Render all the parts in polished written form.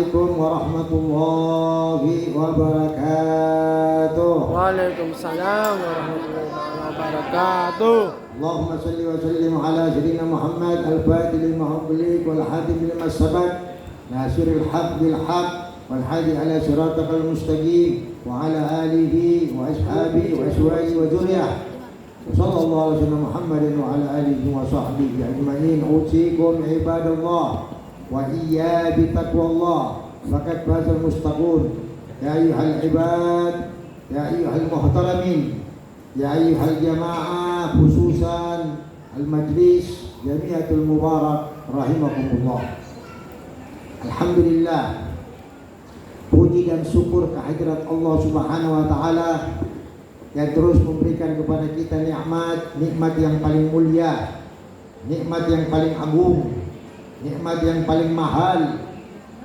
Assalamualaikum warahmatullahi wabarakatuh. Waalaikumsalam warahmatullahi wabarakatuh. Allahumma salli wa sallim ala sayyidina Muhammad al-Fatih lima ughliq wal hatim lima sabaq nasiril haq bil haq wal hadi ala siratal mustaqim wa ala alihi wa ashabihi wa azwajihi wa dzurriyyah. Sallallahu alaihi wasallam Muhammadin wa ala alihi wa sahbihi ajmain. Usikum ibadallah wa iyya bi taqwallah faqad fazal mustaqun. Ya ayyuhal ibad, ya ayyuhal muhtaramin, ya ayyuhal jamaah, khususan al majlis jamiatul mubarak rahimakumullah. Alhamdulillah, puji dan syukur kehadirat Allah Subhanahu wa taala yang terus memberikan kepada kita nikmat yang paling mulia, nikmat yang paling agung, nikmat yang paling mahal,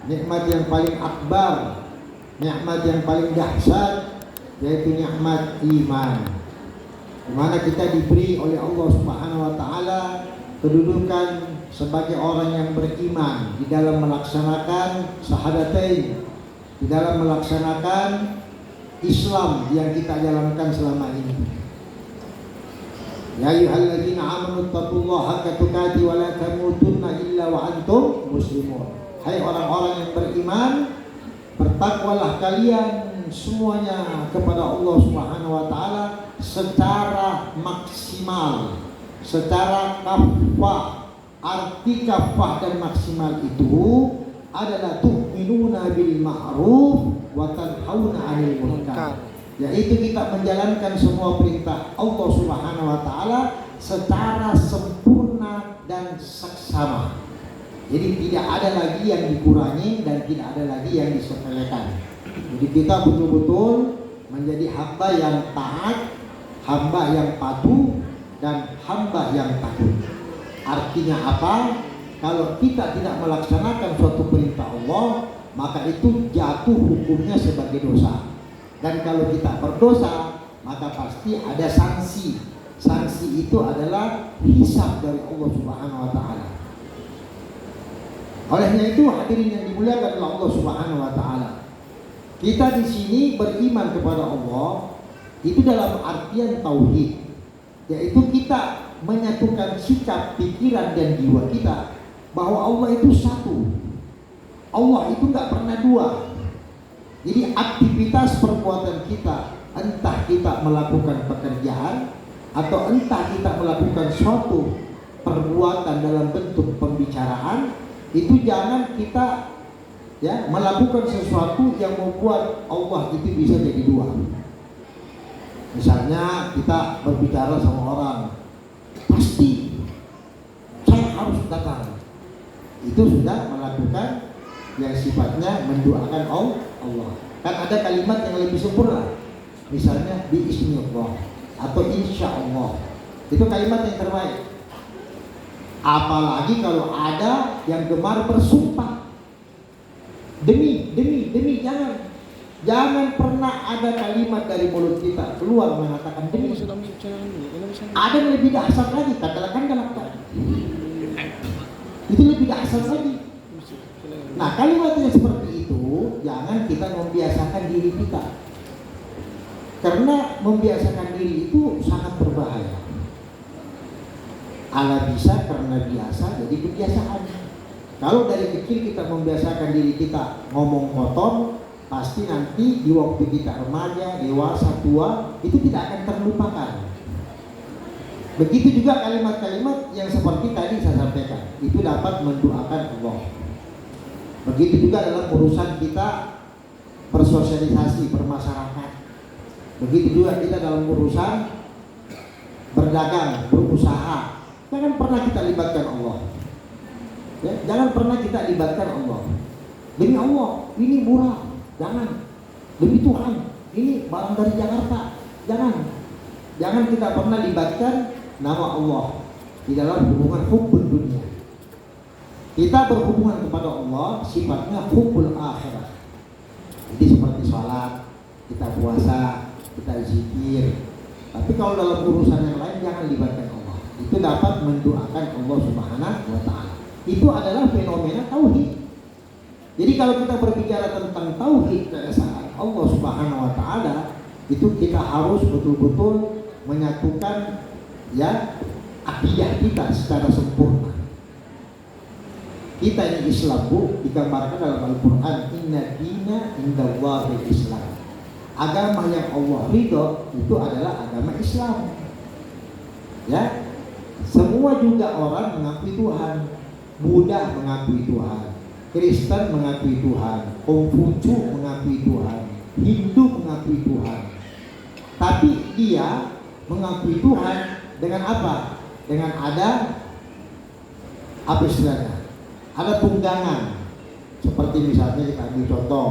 nikmat yang paling akbar, nikmat yang paling dahsyat, yaitu nikmat iman. Di mana kita diberi oleh Allah Subhanahu wa taala kedudukan sebagai orang yang beriman di dalam melaksanakan syahadatain, di dalam melaksanakan Islam yang kita jalankan selama ini. Ya ayyuhalladzina amanu taqullaha haqqa tuqatih wa la tamutunna illa wa antum muslimun. Hai orang-orang yang beriman, bertakwalah kalian semuanya kepada Allah Subhanahu wa taala secara maksimal, secara kafah. Arti kafah dan maksimal itu adalah tu'minuna bil ma'ruf wa tanhauna 'anil munkar, yaitu kita menjalankan semua perintah Allah Subhanahu wa taala secara sempurna dan seksama. Jadi tidak ada lagi yang dikurangi dan tidak ada lagi yang disepelekan. Jadi kita betul-betul menjadi hamba yang taat, hamba yang patuh, dan hamba yang takut. Artinya apa? Kalau kita tidak melaksanakan suatu perintah Allah, maka itu jatuh hukumnya sebagai dosa. Dan kalau kita berdosa, maka pasti ada sanksi. Sanksi itu adalah hisab dari Allah Subhanahu wa taala. Olehnya itu hadirin yang dimuliakan oleh Allah Subhanahu wa taala, kita di sini beriman kepada Allah itu dalam artian tauhid, yaitu kita menyatukan sikap, pikiran dan jiwa kita bahwa Allah itu satu. Allah itu nggak pernah dua. Jadi aktivitas perbuatan kita, entah kita melakukan pekerjaan atau entah kita melakukan suatu perbuatan dalam bentuk pembicaraan, itu jangan kita melakukan sesuatu yang membuat Allah itu bisa jadi dua. Misalnya kita berbicara sama orang, pasti saya harus datang. Itu sudah melakukan yang sifatnya mendoakan Allah. Kan ada kalimat yang lebih sempurna, misalnya biiznillah atau insya Allah. Itu kalimat yang terbaik. Apalagi kalau ada yang gemar bersumpah, demi, jangan pernah ada kalimat dari mulut kita keluar mengatakan demi. Ada yang lebih dahsyat lagi, katakan. Itu lebih dahsyat lagi. Nah, kalimat yang seperti itu jangan kita membiasakan diri kita, karena membiasakan diri itu sangat berbahaya. Ala bisa karena biasa jadi kebiasaan. Kalau dari kecil kita membiasakan diri kita ngomong kotor, pasti nanti di waktu kita remaja, dewasa, tua, itu tidak akan terlupakan. Begitu juga kalimat-kalimat yang seperti tadi saya sampaikan, itu dapat mendoakan Allah. Begitu juga dalam urusan kita bersosialisasi, bermasyarakat. Begitu juga kita dalam urusan berdagang, berusaha. Jangan pernah kita libatkan Allah. Jangan pernah kita libatkan Allah. Demi Allah, ini murah. Jangan. Demi Tuhan, ini barang dari Jakarta. Jangan kita pernah libatkan nama Allah di dalam hubungan hubbul dunia. Kita berhubungan kepada Allah sifatnya hubbul akhirat. Jadi seperti sholat, kita puasa, kita zikir. Tapi kalau dalam urusan yang lain jangan libatkan Allah. Itu dapat mendoakan Allah Subhanahu wa taala. Itu adalah fenomena tauhid. Jadi kalau kita berbicara tentang tauhid keesaan Allah Subhanahu wa taala, itu kita harus betul-betul menyatukan ya akidah kita secara sempurna. Kita ini Islam, Bu, digambarkan dalam Al-Qur'an, inna dina indallahil Islam. Agama yang Allah ridho itu adalah agama Islam. Ya. Semua juga orang mengakui Tuhan. Buddha mengakui Tuhan, Kristen mengakui Tuhan, Konghucu mengakui Tuhan, Hindu mengakui Tuhan. Tapi dia mengakui Tuhan dengan apa? Dengan ada apa istilahnya? Ada tunggangan. Seperti misalnya kita ambil contoh,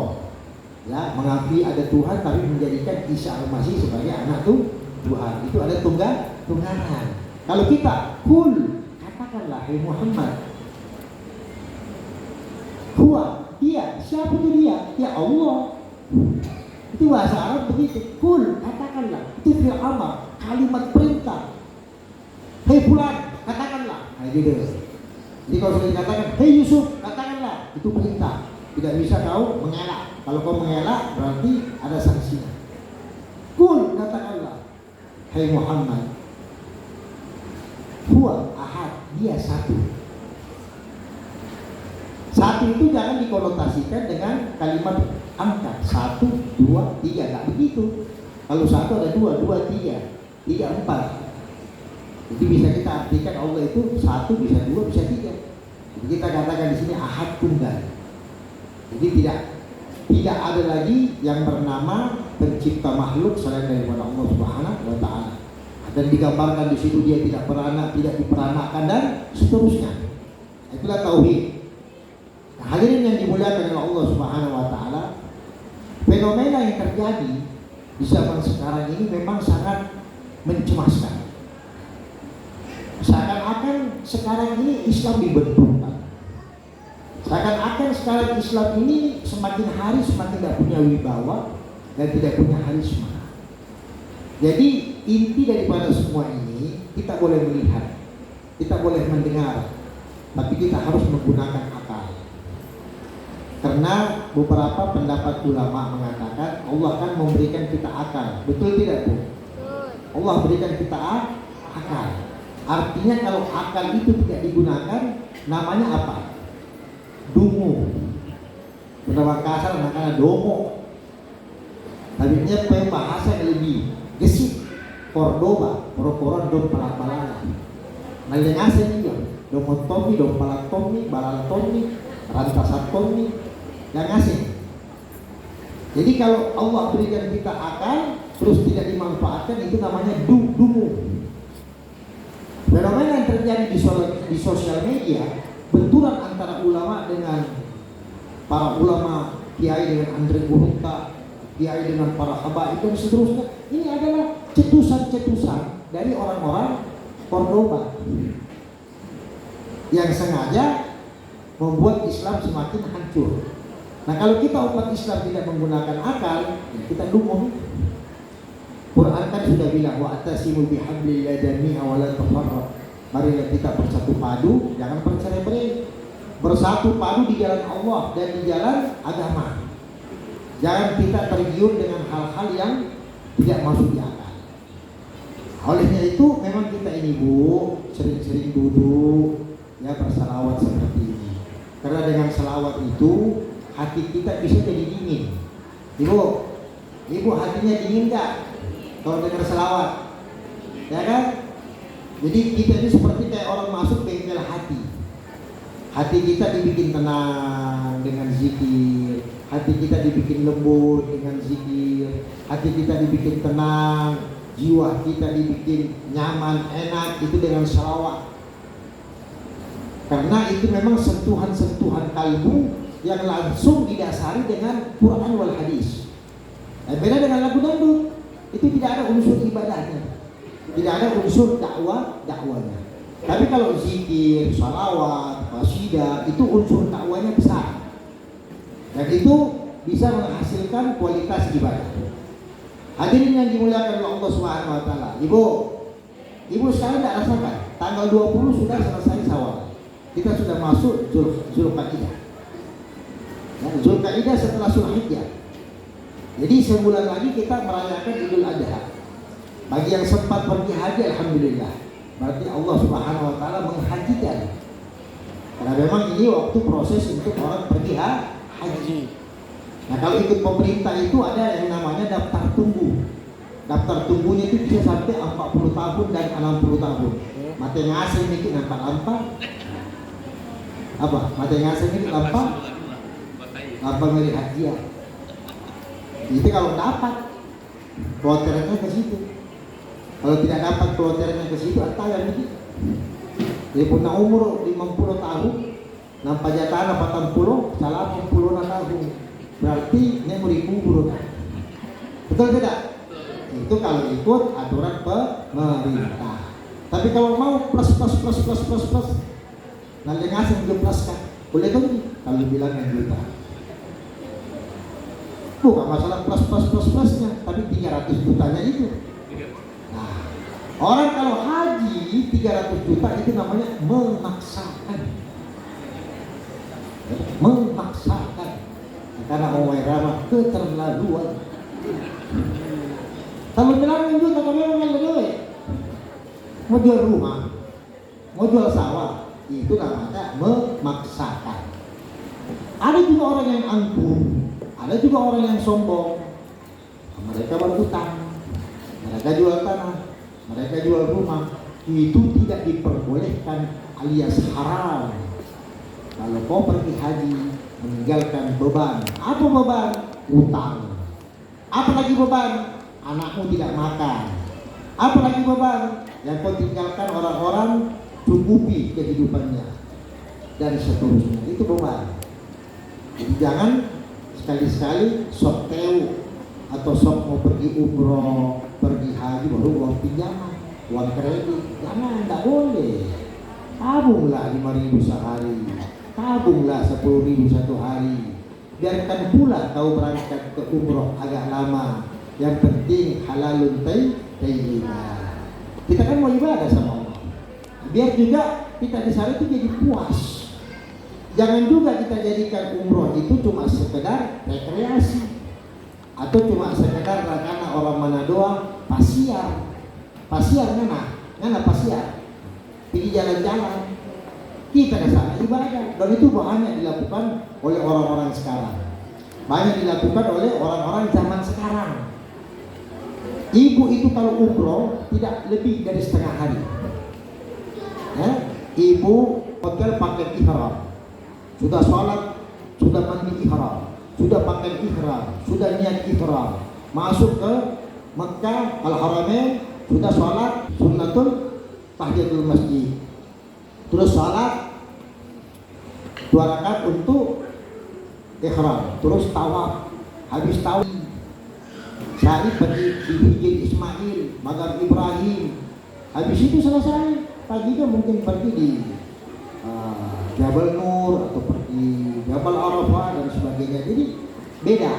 ya, mengakui ada Tuhan tapi menjadikan Isa Al-Masih sebagai anak Tuhan. Itu ada tunggangan. Kalau kita katakanlah, hai Muhammad, dia, siapa itu dia? Ya Allah. Itu bahasa Arab begitu. Katakanlah. Itu fi'il amar, kalimat perintah. Hei fulan, katakanlah. Nah gitu. Jadi kalau sudah dikatakan, hei Yusuf, katakanlah. Itu perintah. Tidak bisa kau mengelak. Kalau kau mengelak berarti ada sanksinya. Katakanlah. Hei Muhammad, huwa ahad, dia satu. Satu itu jangan dikonotasikan dengan kalimat angka 1, 2, 3, nggak begitu. Kalau satu ada 2, 2, 3, 3, 4. Jadi bisa kita artikan Allah itu 1, bisa 2, bisa 3. Jadi kita katakan di sini ahad tunggal. Jadi tidak ada lagi yang bernama pencipta makhluk selain daripada Allah Subhanahu wa taala. Dan digambarkan di situ dia tidak beranak, tidak diperanakan dan seterusnya. Itulah tauhid. Nah, hadirin yang dimuliakan oleh Allah Subhanahu wa taala, fenomena yang terjadi di zaman sekarang ini memang sangat mencemaskan. Seakan-akan sekarang ini Islam dibenturkan. Seakan-akan sekarang Islam ini semakin hari semakin tidak punya wibawa dan tidak punya harisma. Jadi inti daripada semua ini, kita boleh melihat, kita boleh mendengar, tapi kita harus menggunakan akal. Karena beberapa pendapat ulama mengatakan Allah kan memberikan kita akal. Betul tidak, Bu? Allah berikan kita akal. Artinya kalau akal itu tidak digunakan, namanya apa? Dungu. Berapa kasar makanya domo. Tapi ini bahasa yang lebih gesit. Cordoba, poro-poron dom palak-palala. Malingasan juga. Domotomi, dom palatomi, balalatomi, rantasatomi, yang asing. Jadi kalau Allah berikan kita akal terus tidak dimanfaatkan, itu namanya dungu. Fenomena yang terjadi di sosial media, benturan antara ulama dengan para ulama, kiai dengan Andre Burunta, kiai dengan para habaib dan seterusnya. Ini adalah cetusan-cetusan dari orang-orang Cordoba yang sengaja membuat Islam semakin hancur. Nah, kalau kita umat Islam tidak menggunakan akal, ya kita dungu. Quran kan sudah bilang wa atasimu bihablillahi jami'a wa la tafarraqu. Marilah kita bersatu padu, jangan bercerai-berai. Bersatu padu di jalan Allah dan di jalan agama. Jangan kita tergiur dengan hal-hal yang tidak masuk di akal. Olehnya itu memang kita ini, Bu, sering-sering duduk ya bersalawat seperti ini. Karena dengan salawat itu hati kita bisa jadi dingin. Ibu hatinya dingin nggak kalau dengar salawat? Ya kan? Jadi kita ini seperti kayak orang masuk bengkel hati. Hati kita dibikin tenang dengan zikir. Hati kita dibikin lembut dengan zikir. Hati kita dibikin tenang. Jiwa kita dibikin nyaman, enak itu dengan salawat. Karena itu memang sentuhan-sentuhan kalbu yang langsung didasari dengan Quran wal hadis. Beda dengan lagu dangdut, itu tidak ada unsur ibadahnya, tidak ada unsur dakwahnya. Tapi kalau zikir, salawat, qasidah itu unsur dakwahnya besar, dan itu bisa menghasilkan kualitas ibadah. Hadirin yang dimuliakan oleh Allah Subhanahu wa taala. Ibu sekarang tidak rasakan tanggal 20 sudah selesai Syawal. Kita sudah masuk Zulqa'dah. Ya, Zulkaidah setelah Zulhijjah. Jadi sebulan lagi kita merayakan Idul Adha. Bagi yang sempat pergi haji, alhamdulillah. Berarti Allah Subhanahu wa taala menghajikan. Karena memang ini waktu proses untuk orang pergi haji. Nah, kalau ikut pemerintah itu ada yang namanya daftar tunggu. Daftar tunggunya itu bisa sampai 40 tahun dan 60 tahun. Mata ngasih mikir nampak-nampak. Apa? Mata ngasih mikir nampak. Apa ngeri hadiah. Itu kalau dapat kloternya ke situ. Kalau tidak dapat kloternya ke situ, ataya mikir. Dia punya umur 50 tahun, nampak jatah 40, salah 40 tahun. Berarti ini mau dikubur. Betul tidak? Itu kalau ikut aturan pemerintah. Tapi kalau mau plus, nanti ngasih untuk plus kan, boleh tuh kalau bilang yang juta. Bukan masalah plusnya, tapi 300 jutanya itu. Nah, orang kalau haji 300 juta itu namanya memaksakan. Memaksakan. Karena Umairah keterlaluan. Kalau bilang juta kami memang lebih. Mau jual rumah, mau jual sawah, itu namanya memaksakan. Ada juga orang yang angkuh, ada juga orang yang sombong. Mereka berhutang, mereka jual tanah, mereka jual rumah. Itu tidak diperbolehkan alias haram. Kalau kau pergi haji meninggalkan beban, apa beban? Utang. Apa lagi beban? Anakmu tidak makan. Apa lagi beban? Yang kau tinggalkan orang-orang cukupi kehidupannya dan seterusnya. Itu beban. Jadi jangan sekali-sekali sok teu atau sok mau pergi umroh, pergi haji baru uang pinjaman, uang kredit. Jangan, tidak boleh. Tabunglah 5.000 sehari, tabunglah 10.000 satu hari. Biarkan pula kau berangkat ke umroh agak lama. Yang penting halalun tayyibah. Kita kan mau ibadah sama Allah. Biar juga kita di sana itu jadi puas. Jangan juga kita jadikan umroh itu cuma sekedar rekreasi atau cuma sekedar karena orang mana doang pasiar. Pasiar ngana pasiar. Pergi jalan-jalan. Kita ke sana ibadah. Dan itu banyak dilakukan oleh orang-orang sekarang. Banyak dilakukan oleh orang-orang zaman sekarang. Ibu itu kalau umroh tidak lebih dari setengah hari. Ibu hotel pakai ihram, sudah sholat, sudah mandi ihram, sudah pakai ihram, sudah niat ihram, masuk ke Mekah Al-Haramain, sudah sholat sunnatul tahiyatul masjid, terus sholat 2 rakaat untuk ihram, terus tawaf, habis tawaf Syari pergi di Hijir Ismail, Magam Ibrahim. Habis itu selesai. Paginya mungkin pergi di Jabal Nur atau pergi Jabal Arafah dan sebagainya. Jadi beda.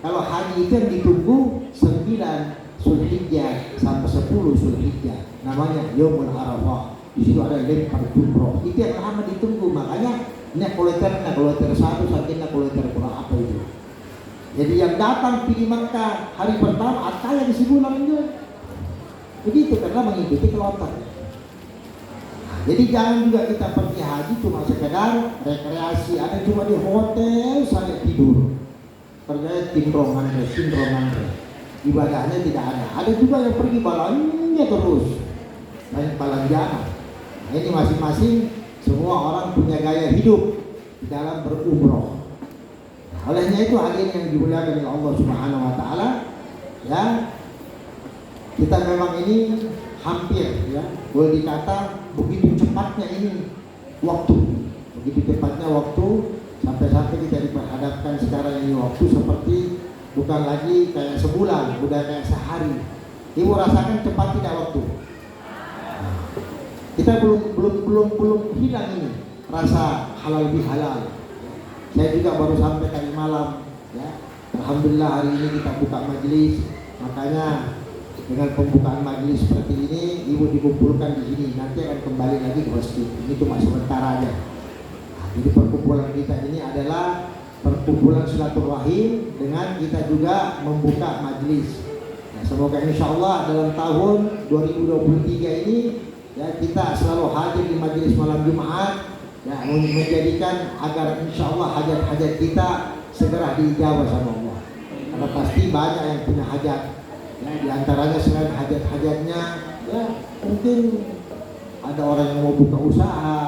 Kalau haji itu yang ditunggu 9 Zulhijjah sampai 10 Zulhijjah. Namanya Yaumul Arafah. Di situ ada lempar jumroh. Itu yang lama ditunggu. Makanya nak kuleter 1 sampai nak kuleter kurang apa itu. Jadi yang datang pilih Mekah hari pertama ataya di sebulan itu. Begitu karena mengikuti kelompok. Nah, jadi jangan juga kita pergi haji cuma sekedar rekreasi. Ada cuma di hotel saya tidur. Kerjanya sindroman. Ibadahnya tidak ada. Ada juga yang pergi balanya terus. Banyak balanjana. Nah, ini masing-masing semua orang punya gaya hidup di dalam berumroh. Olehnya itu hadirin yang dimuliakan oleh Allah Subhanahu wa taala, ya. Kita memang ini hampir ya, boleh dikata begitu cepatnya ini waktu. Begitu cepatnya waktu sampai-sampai kita diperhadapkan sekarang ini waktu seperti bukan lagi kayak sebulan, udah kayak sehari. Ibu rasakan cepat tidak waktu? Nah, kita belum hilang ini rasa halal bihalal. Saya juga baru sampai tadi malam, ya. Alhamdulillah hari ini kita buka majelis, makanya dengan pembukaan majelis seperti ini, ibu dikumpulkan di sini. Nanti akan kembali lagi ke masjid. Ini cuma sementara aja. Nah, jadi perkumpulan kita ini adalah perkumpulan silaturahim dengan kita juga membuka majelis. Nah, semoga insya Allah dalam tahun 2023 ini ya kita selalu hadir di majelis malam Jumat ya, menjadikan agar insya Allah hajat-hajat kita segera diijabah sama Allah. Karena pasti banyak yang punya hajat ya, diantaranya selain hajat-hajatnya ya mungkin ada orang yang mau buka usaha,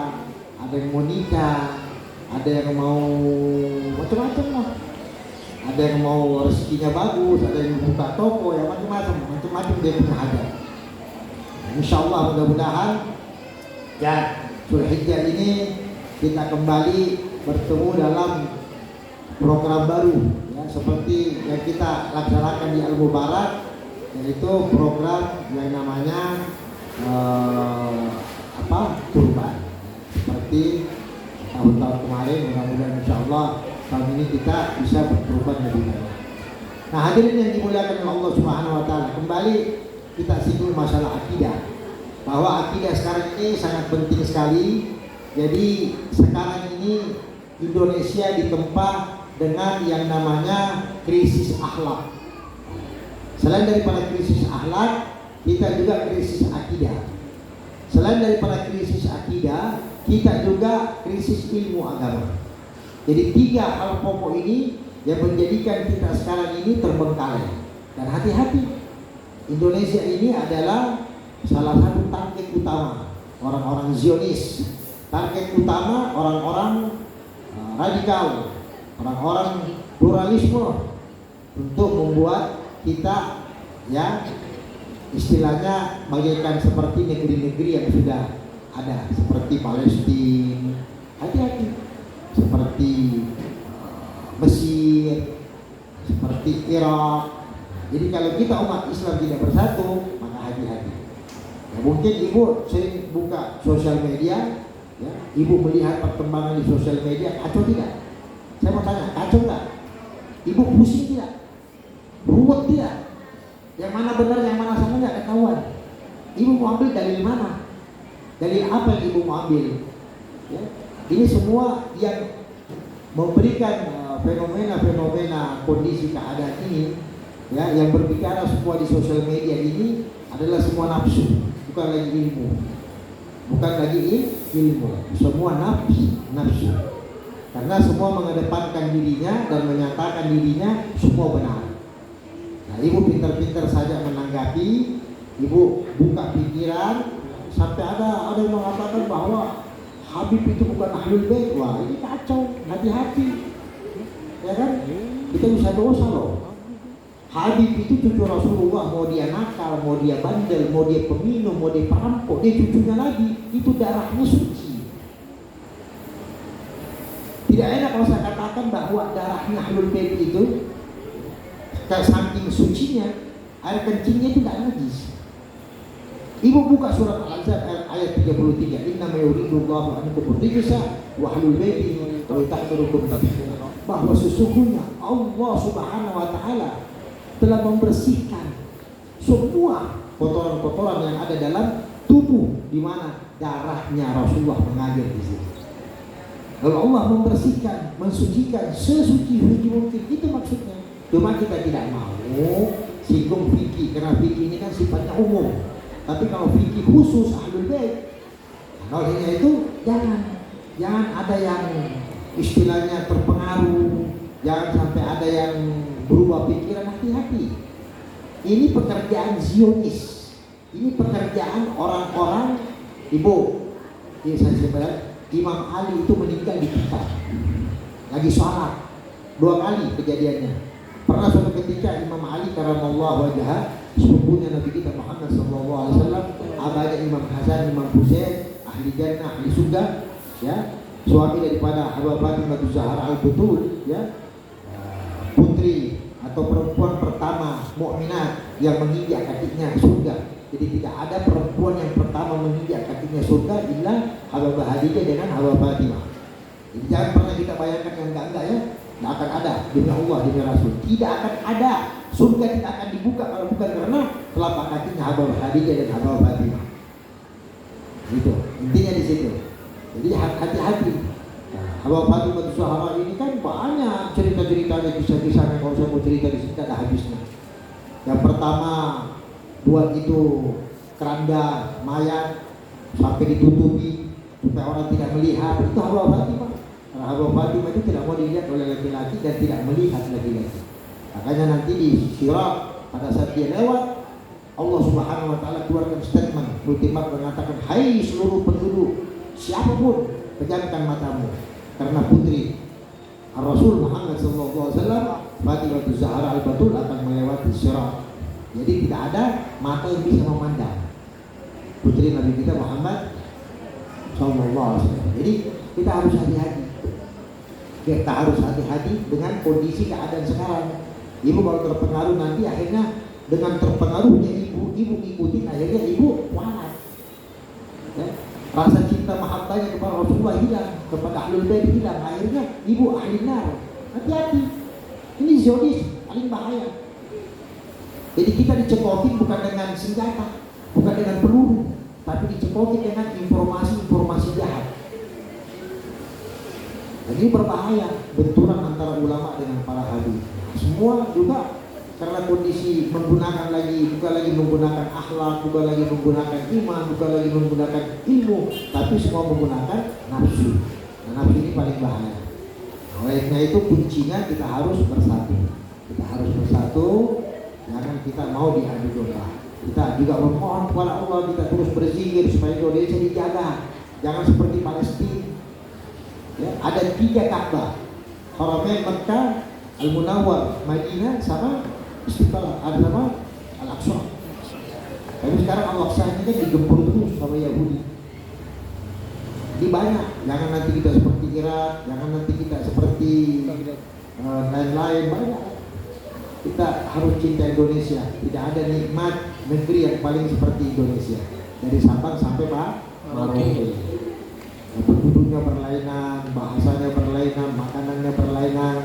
ada yang mau nikah, ada yang mau macam-macam lah, ada yang mau rezekinya bagus, ada yang buka toko, ya macam-macam dia punya hajat. Insya Allah mudah-mudahan ya Zulhijjah ini kita kembali bertemu dalam program baru ya, seperti yang kita laksanakan di Al-Mubarak, yaitu program yang namanya kurban. Seperti tahun-tahun kemarin, mudah-mudahan insya Allah tahun ini kita bisa berkurban lebih banyak. Nah, hadirin yang dimuliakan oleh Allah Subhanahu wa taala, kembali kita singgung masalah akidah. Bahwa akidah sekarang ini sangat penting sekali. Jadi sekarang ini Indonesia ditempa dengan yang namanya krisis akhlak. Selain daripada krisis akhlak, kita juga krisis akidah. Selain daripada krisis akidah, kita juga krisis ilmu agama. Jadi 3 hal pokok ini yang menjadikan kita sekarang ini terbengkalai. Dan hati-hati, Indonesia ini adalah salah satu target utama orang-orang Zionis, target utama orang-orang radikal, orang-orang pluralisme untuk membuat kita ya istilahnya bagaikan seperti negeri-negeri yang sudah ada, seperti Palestina, hati-hati, seperti Mesir, seperti Irak. Jadi kalau kita umat Islam tidak bersatu, maka hati-hati. Ya, mungkin ibu sering buka sosial media, ya, ibu melihat perkembangan di sosial media, kacau tidak? Saya mau tanya, kacau nggak? Ibu pusing tidak? Ruwet tidak? Yang mana benar, yang mana salah nggak ketahuan. Ibu mau ambil dalil mana? Dalil apa yang ibu mau ambil? Ya, ini semua yang memberikan fenomena-fenomena kondisi keadaan ini, ya, yang berbicara semua di sosial media ini adalah semua nafsu, bukan lagi ilmu, bukan lagi ilmu, semua nafsu. Karena semua mengedepankan dirinya dan menyatakan dirinya semua benar. Nah, ibu pintar-pintar saja menanggapi, ibu buka pikiran sampai ada yang mengatakan bahwa Habib itu bukan ahlul bait. Wah, ini kacau, hati-hati. Ya kan? Kita bisa dosa loh. Habib itu cucu Rasulullah, mau dia nakal, mau dia bandel, mau dia peminum, mau dia perampok, dia cucunya lagi, itu darahnya suci. Tidak enak kalau saya katakan bahwa darahnya ahlul bait itu saking sucinya, air kencingnya itu tidak najis. Ibu buka surat Al-Ahzab ayat 33, inna ma yuridullahu an tuqridisa wa ahlul baiti wa ta'turukum tabihuna. Bahwa sesungguhnya Allah Subhanahu wa taala telah membersihkan semua kotoran-kotoran yang ada dalam tubuh di mana darahnya Rasulullah mengalir di situ. Lalu Allah membersihkan, mensucikan sesuci-suci mungkin, itu maksudnya. Cuma kita tidak mau singgung fikih, karena fikih ini kan sifatnya umum. Tapi kalau fikih khusus ahlul bait, olehnya itu jangan ada yang istilahnya terpengaruh, jangan sampai ada yang berubah pikiran, hati-hati. Ini pekerjaan Zionis, ini pekerjaan orang-orang. Ibu, ini saya sebutkan, Imam Ali itu meninggal di kita, lagi sholat, 2 kali kejadiannya. Pernah suatu ketika Imam Ali karamallahu wajhah, sepupunya Nabi kita Muhammad sallallahu alaihi wasallam, abahnya Imam Hasan, Imam Husain, ahli jannah, ahli surga, ya, suami daripada Habibah Fatimah Zahra al-Butul, ya, putri atau perempuan pertama mukminat yang menginjak kakinya surga. Jadi tidak ada perempuan yang pertama menginjak kakinya surga illa Habibah Khadijah dengan Habibah Fatimah. Jadi jangan pernah kita bayangkan yang enggak ya. Tidak akan ada demi Allah, demi Rasul. Tidak akan ada. Surga tidak akan dibuka kalau bukan karena telapak kakinya Habibah Khadijah dan Habibah Fatimah. Gitu. Intinya di situ. Jadi hati-hati. Nah, Abah Fatimah Zahra ini kan banyak cerita-ceritanya, kisah-kisahnya. Kalau saya mau cerita di sini tidak ada habisnya. Yang pertama buat itu keranda mayat sampai ditutupi supaya orang tidak melihat, itu Abah Fatimah. Karena Abah Fatimah itu tidak mau dilihat oleh laki-laki dan tidak melihat laki-laki. Makanya nanti di Sirat pada saat dia lewat, Allah Subhanahu wa taala keluarkan statement ultimat mengatakan, hai seluruh penduduk, siapapun pejamkan matamu karena putri Rasul Muhammad SAW Fatimah Zahra Al-Batul akan melewati Sirat. Jadi tidak ada mata yang bisa memandang putri Nabi kita Muhammad SAW. Jadi kita harus hati-hati. Kita harus hati-hati dengan kondisi keadaan sekarang. Ibu kalau terpengaruh nanti akhirnya dengan terpengaruhnya ibu ikutin, akhirnya ibu waras. Ya. Rasa cinta mahabbahnya kepada Rasulullah hilang, kepada Ahlul Bait hilang, akhirnya ibu ahli nar. Hati-hati. Ini zionis paling bahaya. Jadi kita dicekokin bukan dengan senjata, bukan dengan peluru, tapi dicekokin dengan informasi-informasi jahat. Dan ini berbahaya, benturan antara ulama dengan para habib. Semua juga karena kondisi menggunakan bukan lagi menggunakan akhlak, bukan lagi menggunakan iman, bukan lagi menggunakan ilmu, tapi semua menggunakan nafsu. Nah, nafsu ini paling bahaya. Oleh karena itu kuncinya kita harus bersatu. Kita harus bersatu, jangan kita mau diadu domba. Kita juga memohon kepada Allah, kita terus berzikir supaya Indonesia dijaga. Jangan seperti Palestina. Ya, ada 3 Ka'bah, Haramain Makkah, Al-Munawwar, Madinah, sama Istiqlal, ada nama Al-Aqsa. Tapi sekarang Al-Aqsa ini kan digempur terus sama Yahudi. Ini banyak. Jangan nanti kita seperti Irak, jangan nanti kita seperti lain-lain, banyak. Kita harus cinta Indonesia. Tidak ada nikmat negeri yang paling seperti Indonesia. Dari Sabang sampai Merauke. Penduduknya berlainan, bahasanya berlainan, makanannya berlainan.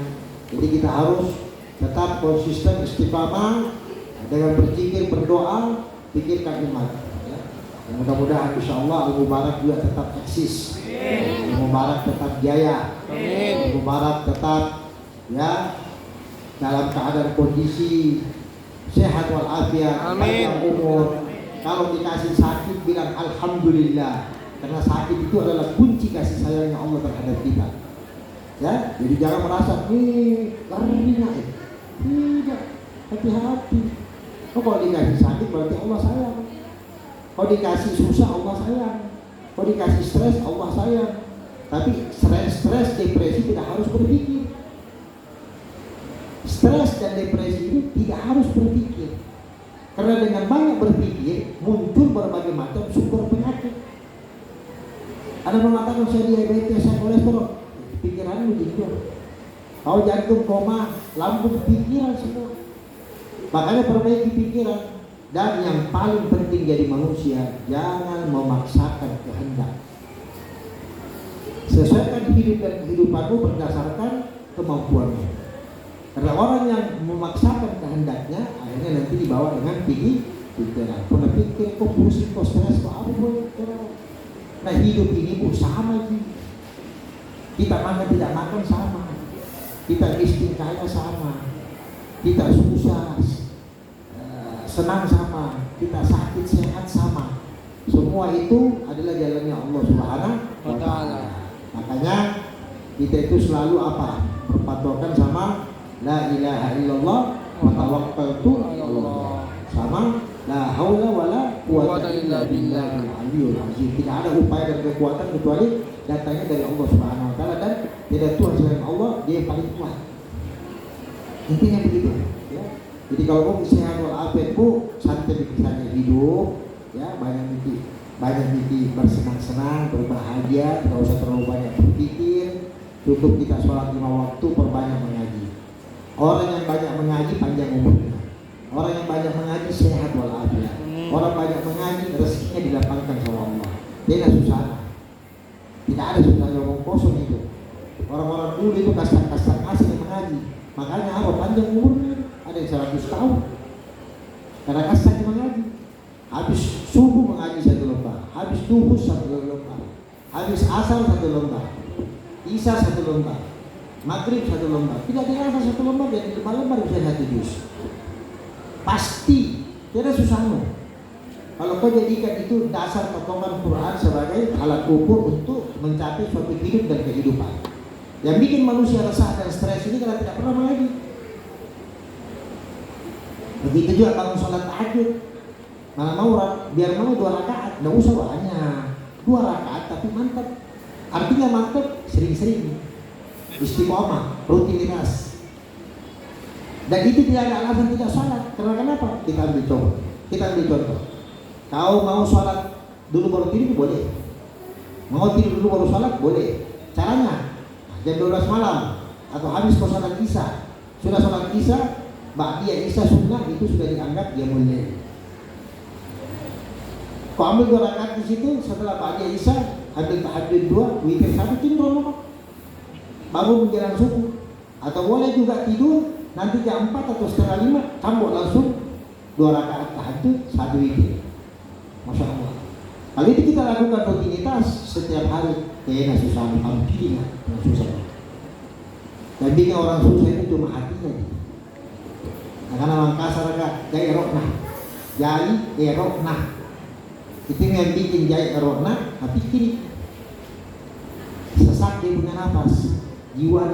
Jadi kita harus tetap konsisten istiqamah dengan berzikir, berdoa, pikirkan umat. Ya. Mudah-mudahan insyaallah Al-Mubarak juga tetap eksis. Al-Mubarak tetap jaya. Al-Mubarak tetap ya dalam keadaan kondisi sehat walafiat, panjang umur. Kalau dikasih sakit bilang alhamdulillah. Karena sakit itu adalah kunci kasih sayangnya Allah terhadap kita. Ya, jadi jangan merasa ringan. Tidak, hati-hati. Kalau dikasih sakit berarti Allah sayang. Kalau dikasih susah Allah sayang. Kalau dikasih stres Allah sayang. Tapi stres, depresi tidak harus berpikir. Stres dan depresi ini tidak harus berpikir. Karena dengan banyak berpikir muncul berbagai macam sumber penyakit. Ada mengatakan saya diabetes, saya kolesterol, pikiran begitu. Kalau jantung koma, lambung pikiran semua. Makanya perbaiki pikiran. Dan yang paling penting jadi manusia, jangan memaksakan kehendak. Sesuaikan hidup dan kehidupanmu berdasarkan kemampuanmu. Karena orang yang memaksakan kehendaknya, akhirnya nanti dibawa dengan pikiran. Pernah pikir, kok pusing, kok stres, kok apa boleh. Nah hidup ini sama sih. Kita makan tidak makan sama. Kita miskin kaya sama. Kita susah senang sama. Kita sakit sehat sama. Semua itu adalah jalannya Allah Subhanahu wa Ta'ala. Makanya kita itu selalu apa? Berpatokan sama la ilaha illallah wa tawakkaltu 'ala Allah. Sama la haula wala quwwata illa billahil aliyyil azim. Tidak ada upaya dan kekuatan kecuali datangnya dari Allah Subhanahu wa taala, dan tidak Tuhan selain Allah, Dia yang paling kuat. Intinya begitu, ya. Jadi kalau mau sehat walafiat Bu, santai misalnya hidup, ya, banyak mimpi bersenang-senang, berbahagia, tidak usah terlalu banyak berpikir, cukup kita sholat 5 waktu, perbanyak mengaji. Orang yang banyak mengaji panjang umurnya. Orang yang banyak mengaji sehat walafiat. Orang banyak mengaji rezekinya dilapangkan sama Allah. Dia nggak susah. Tidak ada susahnya ngomong kosong itu. Orang-orang dulu itu kasar-kasar ngasih yang mengaji. Makanya apa? Panjang umurnya. Ada yang 100 tahun. Karena kasar mengaji. Habis subuh mengaji 1 lembar. Habis duhur 1 lembar. Habis asar 1 lembar. Isya 1 lembar, maghrib 1 lembar, tidak dirasa 1 lembar dan 5 lembar bisa 1 juz. Pasti, tidak susahmu. Kalau kau jadikan itu dasar potongan Quran sebagai alat ukur untuk mencapai suatu hidup dan kehidupan. Yang bikin manusia resah dan stres ini karena tidak pernah mengaji. Begitu juga bangun sholat tahajud, mana mau biar mau 2 rakaat, nggak usah banyak, 2 rakaat tapi mantap. Artinya mantap sering-sering, istiqomah, rutinitas. Dan itu tidak ada alasan tidak sholat. Karena kenapa? Kita ambil contoh. Kau mau sholat dulu baru tidur boleh, mau tidur dulu baru sholat boleh. Caranya jam 12 malam atau habis kau sholat isya. Sudah sholat isya, ba'diyah isya sunnah itu sudah dianggap dia mulia. Kau ambil 2 rakaat di situ, setelah ba'diyah isya ambil tahajud 2, witir 1, tidur bangun menjelang subuh. Atau boleh juga tidur nanti jam 4 atau setengah 5 cambuk langsung 2 rakaat tahajud 1 witir. Masya Allah. Kalau itu kita lakukan rutinitas setiap hari, kayaknya susah, alhamdulillah susah. Dan bikin orang susah itu cuma hatinya. Nah, karena orang kasar agak jai erokna. Itu yang bikin jai erokna, tapi kiri sesak dia punya nafas, jiwa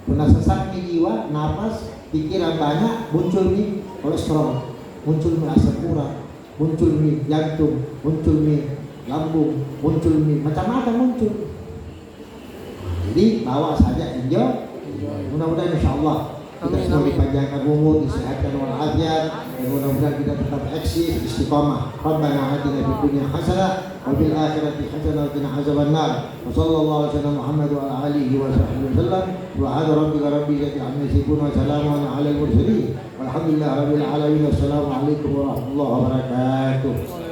pernah sesak nih jiwa, nafas, pikiran banyak, muncul nih kolesterol, muncul nih asam urat, muncul nih jantung, muncul nih lambung, muncul nih macam-macam muncul. Jadi bawa saja, enjoy. Mudah-mudahan insya Allah kita semua dipanjangkan umur, disehatkan walafiat, dan mudah-mudahan kita tetap eksis, istiqamah. Rabbana atina fid dunya hasanah wa fil akhirati hasanah wa qina azabannar. Wa sallallahu alaihi wasallam Muhammad wa ala alihi wa sahbihi wasallam. Subhana rabbika rabbil izzati amma yasifun wa salamun alal mursalin. Walhamdulillahi rabbil alamin. Wassalamu alaikum warahmatullahi wabarakatuh.